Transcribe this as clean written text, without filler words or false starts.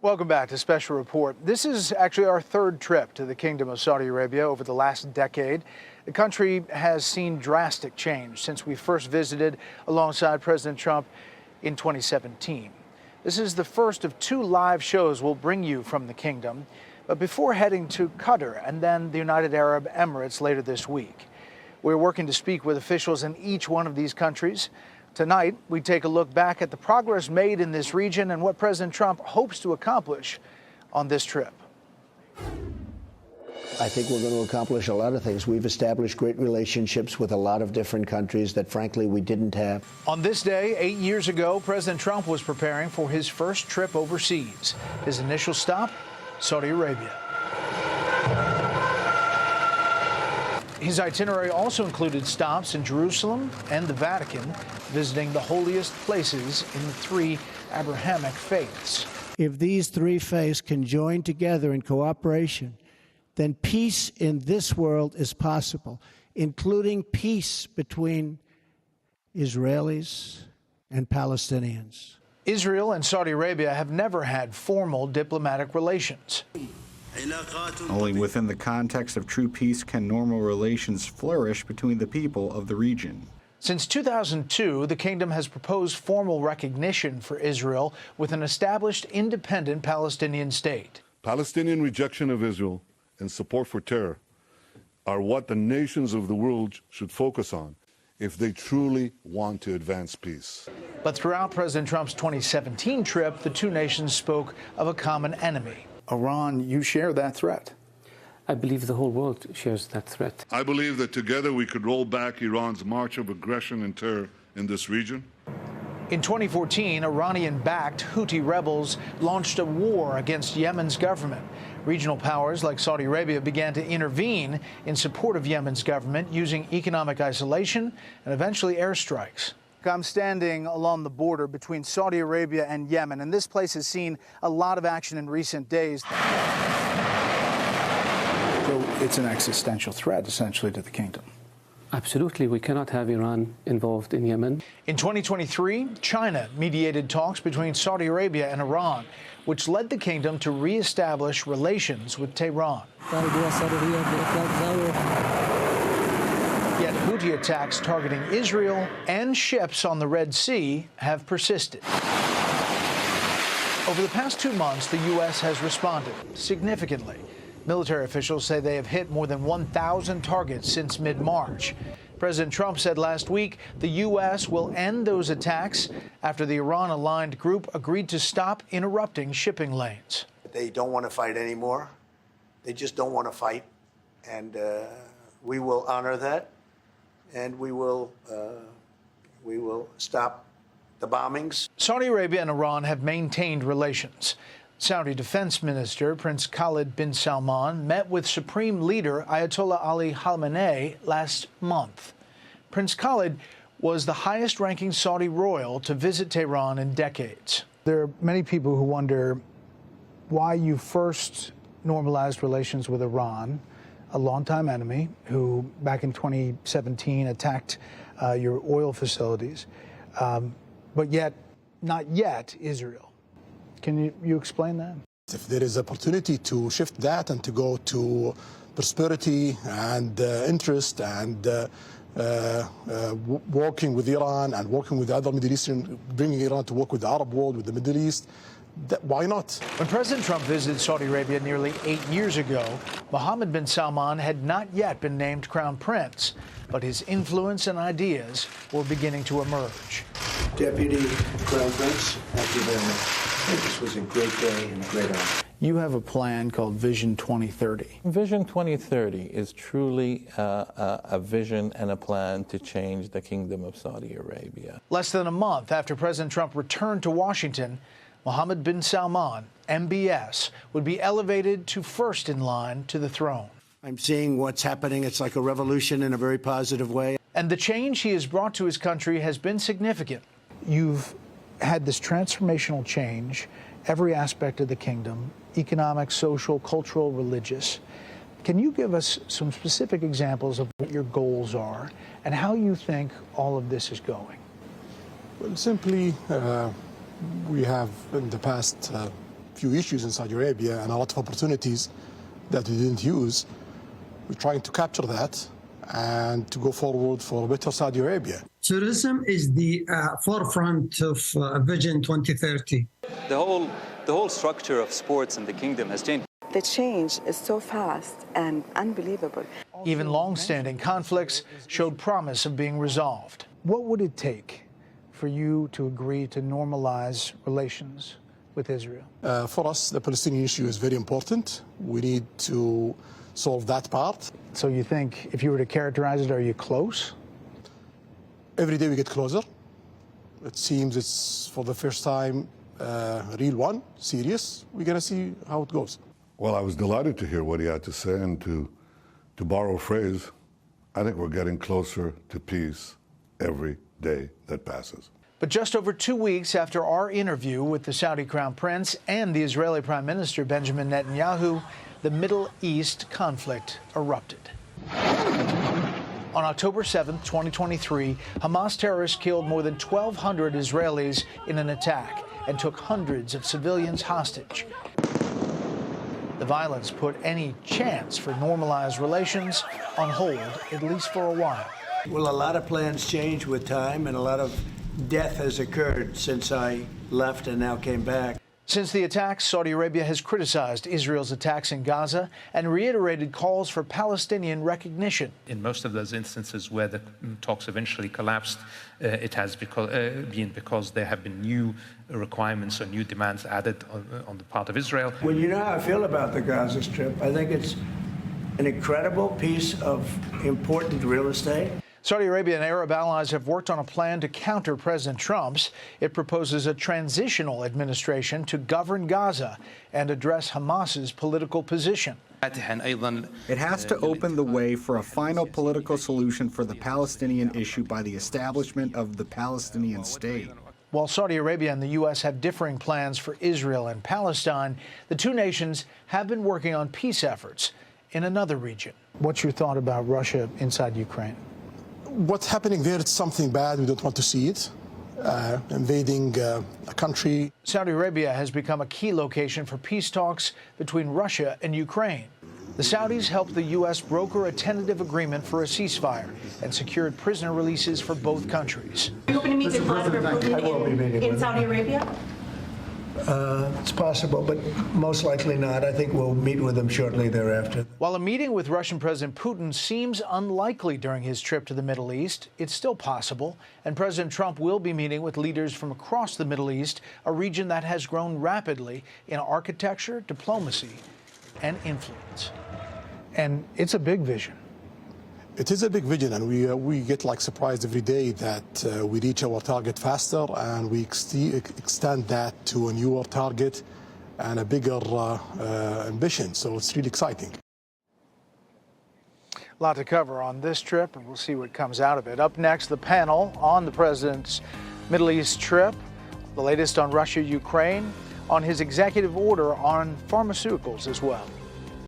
Welcome back to Special Report. This is actually our third trip to the Kingdom of Saudi Arabia over the last decade. The country has seen drastic change since we first visited alongside President Trump in 2017. This is the first of 2 live shows we'll bring you from the kingdom, but before heading to Qatar and then the United Arab Emirates later this week. We're working to speak with officials in each one of these countries. Tonight, we take a look back at the progress made in this region and what President Trump hopes to accomplish on this trip. I think we're going to accomplish a lot of things. We've established great relationships with a lot of different countries that, frankly, we didn't have. On this day, 8 years ago, President Trump was preparing for his first trip overseas. His initial stop, Saudi Arabia. His itinerary also included stops in Jerusalem and the Vatican, visiting the holiest places in the 3 Abrahamic faiths. If these 3 faiths can join together in cooperation, then peace in this world is possible, including peace between Israelis and Palestinians. Israel and Saudi Arabia have never had formal diplomatic relations. Only within the context of true peace can normal relations flourish between the people of the region. Since 2002, the kingdom has proposed formal recognition for Israel with an established independent Palestinian state. Palestinian rejection of Israel and support for terror are what the nations of the world should focus on if they truly want to advance peace. But throughout President Trump's 2017 trip, the 2 nations spoke of a common enemy. Iran, you share that threat. I believe the whole world shares that threat. I believe that together we could roll back Iran's march of aggression and terror in this region. In 2014, Iranian-backed Houthi rebels launched a war against Yemen's government. Regional powers like Saudi Arabia began to intervene in support of Yemen's government using economic isolation and eventually airstrikes. I'm standing along the border between Saudi Arabia and Yemen, and this place has seen a lot of action in recent days. So it's an existential threat, essentially, to the kingdom. Absolutely. We cannot have Iran involved in Yemen. In 2023, China mediated talks between Saudi Arabia and Iran, which led the kingdom to reestablish relations with Tehran. Yet Houthi attacks targeting Israel and ships on the Red Sea have persisted. Over the past 2 months, the U.S. has responded significantly. Military officials say they have hit more than 1,000 targets since mid-March. President Trump said last week the U.S. will end those attacks after the Iran-aligned group agreed to stop interrupting shipping lanes. They don't want to fight anymore. They just don't want to fight. And we will honor that. And we will stop the bombings. Saudi Arabia and Iran have maintained relations. Saudi Defense Minister Prince Khalid bin Salman met with Supreme Leader Ayatollah Ali Khamenei last month. Prince Khalid was the highest-ranking Saudi royal to visit Tehran in decades. There are many people who wonder why you first normalized relations with Iran, a longtime enemy who back in 2017 attacked your oil facilities, but yet not yet Israel. Can you explain that? If there is opportunity to shift that and to go to prosperity and interest and working with Iran and working with other Middle Eastern, bringing Iran to work with the Arab world, with the Middle East, why not? When President Trump visited Saudi Arabia nearly 8 years ago, Mohammed bin Salman had not yet been named crown prince, but his influence and ideas were beginning to emerge. Deputy Crown Prince, thank you very much. This was a great day and a great honor. You have a plan called Vision 2030. Vision 2030 is truly a vision and a plan to change the Kingdom of Saudi Arabia. Less than a month after President Trump returned to Washington, Mohammed bin Salman, MBS, would be elevated to first in line to the throne. I'm seeing what's happening. It's like a revolution in a very positive way. And the change he has brought to his country has been significant. You've had this transformational change, every aspect of the kingdom, economic, social, cultural, religious. Can you give us some specific examples of what your goals are and how you think all of this is going? Well, simply, we have in the past few issues in Saudi Arabia and a lot of opportunities that we didn't use. We're trying to capture that and to go forward for a better Saudi Arabia. Tourism is the forefront of Vision 2030. The whole structure of sports in the kingdom has changed. The change is so fast and unbelievable. Even long-standing conflicts showed promise of being resolved. What would it take for you to agree to normalize relations with Israel? For us, the Palestinian issue is very important. We need to solve that part. So you think, if you were to characterize it, are you close? Every day we get closer. It seems it's, for the first time, a real one, serious. We're going to see how it goes. Well, I was delighted to hear what he had to say, and to borrow a phrase, I think we're getting closer to peace every day that passes. But just over 2 weeks after our interview with the Saudi Crown Prince and the Israeli Prime Minister Benjamin Netanyahu, the Middle East conflict erupted. On October 7, 2023, Hamas terrorists killed more than 1,200 Israelis in an attack and took hundreds of civilians hostage. The violence put any chance for normalized relations on hold, at least for a while. Well, a lot of plans change with time, and a lot of death has occurred since I left and now came back. Since the attacks, Saudi Arabia has criticized Israel's attacks in Gaza and reiterated calls for Palestinian recognition. In most of those instances where the talks eventually collapsed, it has been because there have been new requirements or new demands added on the part of Israel. Well, you know how I feel about the Gaza Strip. I think it's an incredible piece of important real estate. Saudi Arabia and Arab allies have worked on a plan to counter President Trump's. It proposes a transitional administration to govern Gaza and address Hamas's political position. It has to open the way for a final political solution for the Palestinian issue by the establishment of the Palestinian state. While Saudi Arabia and the U.S. have differing plans for Israel and Palestine, the two nations have been working on peace efforts in another region. What's your thought about Russia inside Ukraine? What's happening there, it's something bad. We don't want to see it. Invading a country. Saudi Arabia has become a key location for peace talks between Russia and Ukraine. The Saudis helped the U.S. broker a tentative agreement for a ceasefire and secured prisoner releases for both countries. Are you hoping to meet with Vladimir Putin in Saudi Arabia? It's possible, but most likely not. I think we'll meet with him shortly thereafter. While a meeting with Russian President Putin seems unlikely during his trip to the Middle East, it's still possible, and President Trump will be meeting with leaders from across the Middle East, a region that has grown rapidly in architecture, diplomacy, and influence. And it's a big vision. It is a big vision, and we get surprised every day that we reach our target faster, and we extend that to a newer target and a bigger ambition. So it's really exciting. A lot to cover on this trip, and we'll see what comes out of it. Up next, the panel on the president's Middle East trip, the latest on Russia, Ukraine, on his executive order on pharmaceuticals as well.